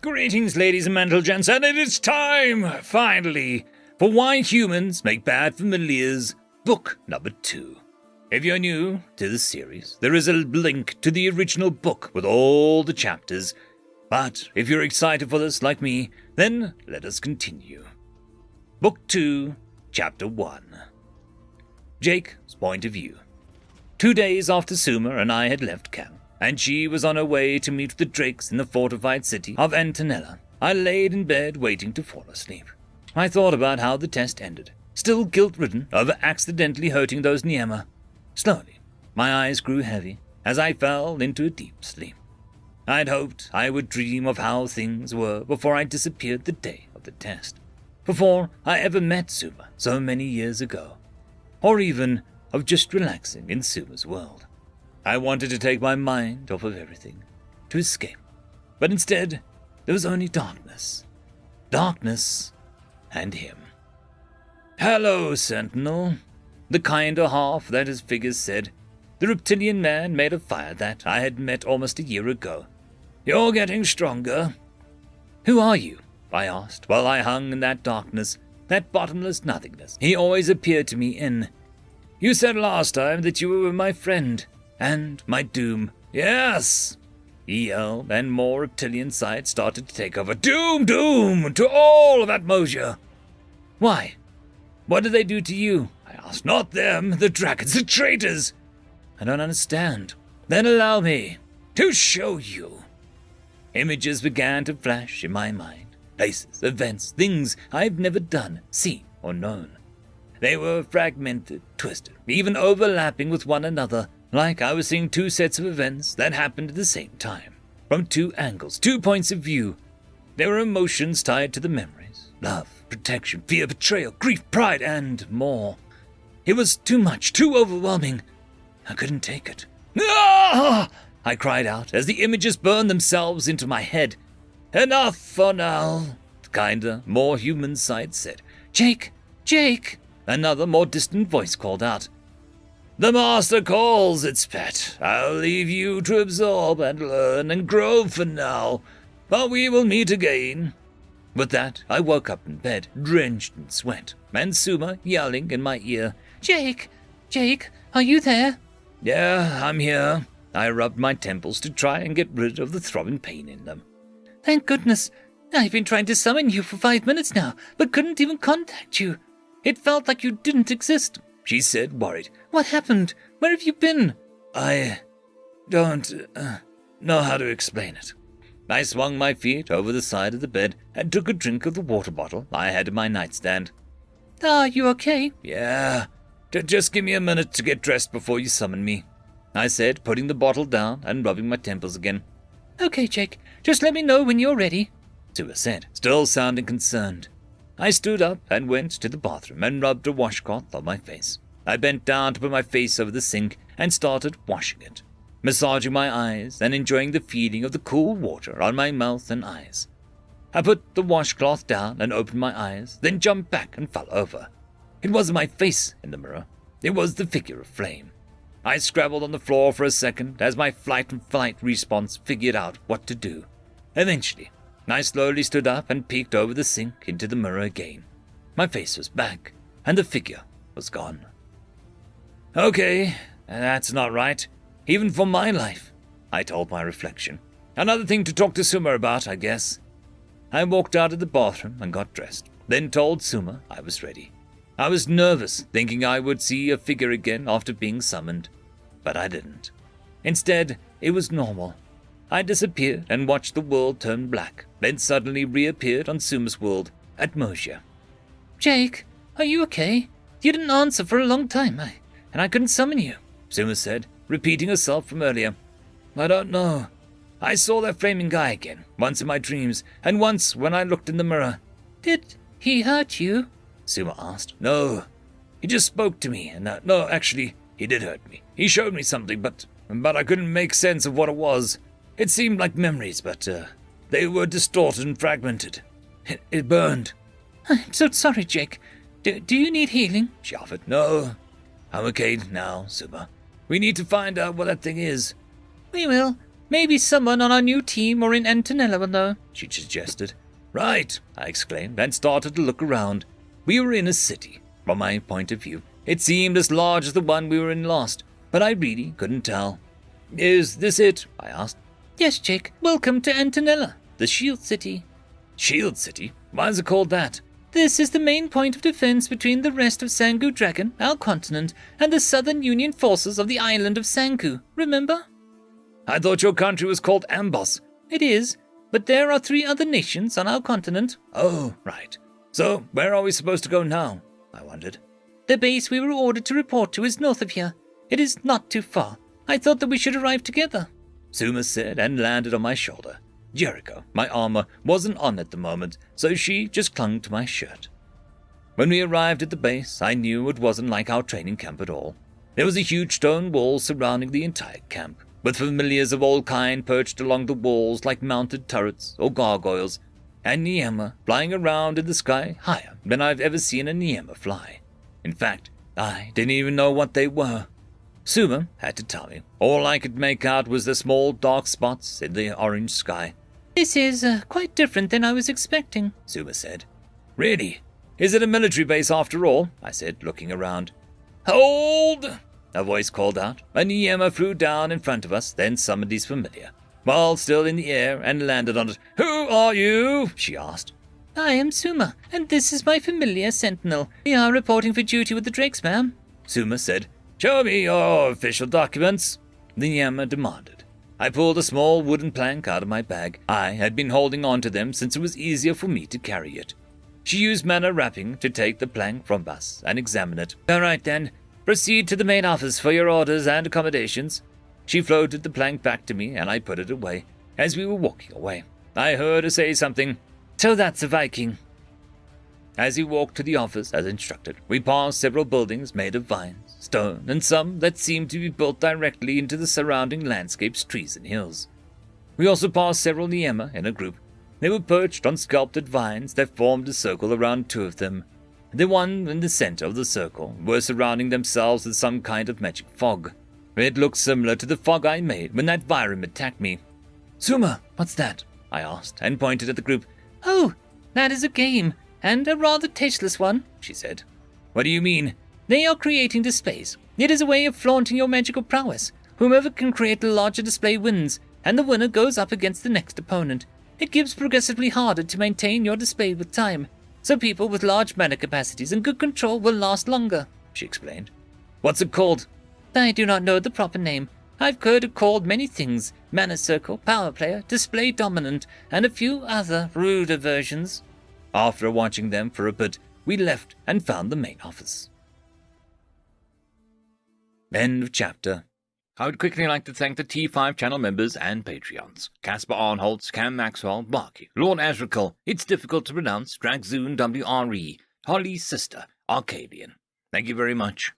Greetings, ladies and gentlemen, and it is time, finally, for Why Humans Make Bad Familiars, Book Number 2. If you're new to the series, there is a link to the original book with all the chapters, but if you're excited for this like me, then let us continue. Book 2, Chapter 1. Jake's Point of View. 2 days after Suma and I had left camp, and she was on her way to meet the Drakes in the fortified city of Antonella, I laid in bed waiting to fall asleep. I thought about how the test ended, still guilt-ridden over accidentally hurting those Niema. Slowly, my eyes grew heavy as I fell into a deep sleep. I'd hoped I would dream of how things were before I disappeared the day of the test, before I ever met Suma so many years ago, or even of just relaxing in Suma's world. I wanted to take my mind off of everything, to escape. But instead, there was only darkness. Darkness and him. "Hello, Sentinel," the kinder half that his figure said, the reptilian man made of fire that I had met almost a year ago. "You're getting stronger." "Who are you?" I asked, while I hung in that darkness, that bottomless nothingness he always appeared to me in. "You said last time that you were my friend. And my doom." "Yes!" he yelled, and more reptilian sight started to take over. "Doom, doom, to all of Atmosia!" "Why? What did they do to you?" I asked. "Not them, the dragons, the traitors!" "I don't understand." "Then allow me to show you." Images began to flash in my mind. Places, events, things I've never done, seen, or known. They were fragmented, twisted, even overlapping with one another, like I was seeing two sets of events that happened at the same time, from two angles, 2 points of view. There were emotions tied to the memories, love, protection, fear, betrayal, grief, pride, and more. It was too much, too overwhelming. I couldn't take it. "Ah!" I cried out as the images burned themselves into my head. "Enough for now," the kinder, more human side said. "Jake! Jake!" Another, more distant voice called out. "The master calls, its pet. I'll leave you to absorb and learn and grow for now, but we will meet again." With that, I woke up in bed, drenched in sweat, and Suma yelling in my ear, "Jake! Jake, are you there?" "Yeah, I'm here." I rubbed my temples to try and get rid of the throbbing pain in them. "Thank goodness. I've been trying to summon you for 5 minutes now, but couldn't even contact you. It felt like you didn't exist," she said, worried. "What happened? Where have you been?" "I don't know how to explain it." I swung my feet over the side of the bed and took a drink of the water bottle I had in my nightstand. "Are you okay?" "Yeah. Just give me a minute to get dressed before you summon me," I said, putting the bottle down and rubbing my temples again. "Okay, Jake. Just let me know when you're ready," Sua said, still sounding concerned. I stood up and went to the bathroom and rubbed a washcloth on my face. I bent down to put my face over the sink and started washing it, massaging my eyes and enjoying the feeling of the cool water on my mouth and eyes. I put the washcloth down and opened my eyes, then jumped back and fell over. It wasn't my face in the mirror. It was the figure of flame. I scrabbled on the floor for a second as my flight and flight response figured out what to do. Eventually, I slowly stood up and peeked over the sink into the mirror again. My face was back, and the figure was gone. "Okay, that's not right, even for my life," I told my reflection. "Another thing to talk to Suma about, I guess." I walked out of the bathroom and got dressed, then told Suma I was ready. I was nervous, thinking I would see a figure again after being summoned, but I didn't. Instead, it was normal. I disappeared and watched the world turn black, then suddenly reappeared on Suma's world, Atmosia. "Jake, are you okay? You didn't answer for a long time, and I couldn't summon you," Suma said, repeating herself from earlier. "I don't know. I saw that flaming guy again, once in my dreams, and once when I looked in the mirror." "Did he hurt you?" Suma asked. "No. He just spoke to me, and no, actually, he did hurt me. He showed me something, but I couldn't make sense of what it was. It seemed like memories, but they were distorted and fragmented. It burned." "I'm so sorry, Jake. Do you need healing?" she offered. "No, I'm okay now, Suma. We need to find out what that thing is." "We will. Maybe someone on our new team or in Antonella will know, she suggested. Right, I exclaimed, and started to look around. We were in a city. From my point of view, it seemed as large as the one we were in last, but I really couldn't tell. Is this it? I asked. Yes, Jake. Welcome to Antonella, the Shield City. Shield City? Why is it called that? This is the main point of defense between the rest of Sangu Dragon, our continent, and the Southern Union forces of the island of Sanku, remember? I thought your country was called Ambos. It is, but there are 3 other nations on our continent. Oh, right. So, where are we supposed to go now? I wondered. The base we were ordered to report to is north of here. It is not too far. I thought that we should arrive together, Suma said and landed on my shoulder. Jericho, my armor, wasn't on at the moment, so she just clung to my shirt. When we arrived at the base, I knew it wasn't like our training camp at all. There was a huge stone wall surrounding the entire camp, with familiars of all kind perched along the walls like mounted turrets or gargoyles, and Niema flying around in the sky higher than I've ever seen a Niema fly. In fact, I didn't even know what they were. Suma had to tell me. All I could make out was the small dark spots in the orange sky. This is quite different than I was expecting, Suma said. Really? Is it a military base after all? I said, looking around. Hold! A voice called out. A Niema flew down in front of us, then summoned his familiar. While still in the air and landed on it. Who are you? She asked. I am Suma, and this is my familiar Sentinel. We are reporting for duty with the Drakes, ma'am. Suma said. Show me your official documents, the Niema demanded. I pulled a small wooden plank out of my bag. I had been holding on to them since it was easier for me to carry it. She used mana wrapping to take the plank from us and examine it. All right then, proceed to the main office for your orders and accommodations. She floated the plank back to me and I put it away. As we were walking away, I heard her say something. So that's a Viking. As we walked to the office as instructed, we passed several buildings made of vines, stone, and some that seemed to be built directly into the surrounding landscapes, trees, and hills. We also passed several Niema in a group. They were perched on sculpted vines that formed a circle around 2 of them. The one in the center of the circle were surrounding themselves with some kind of magic fog. It looked similar to the fog I made when that Vyram attacked me. Suma, what's that? I asked, and pointed at the group. Oh, that is a game. And a rather tasteless one, she said. What do you mean? They are creating displays. It is a way of flaunting your magical prowess. Whomever can create a larger display wins, and the winner goes up against the next opponent. It gives progressively harder to maintain your display with time, so people with large mana capacities and good control will last longer, she explained. What's it called? I do not know the proper name. I've heard it called many things. Mana circle, power player, display dominant, and a few other ruder versions. After watching them for a bit, we left and found the main office. End of chapter. I would quickly like to thank the T5 channel members and Patreons. Caspar Arnholtz, Cam Maxwell, Barky, Lord Azrakal, It's Difficult to Pronounce, Dragzoon WRE, Holly's Sister, Arcadian. Thank you very much.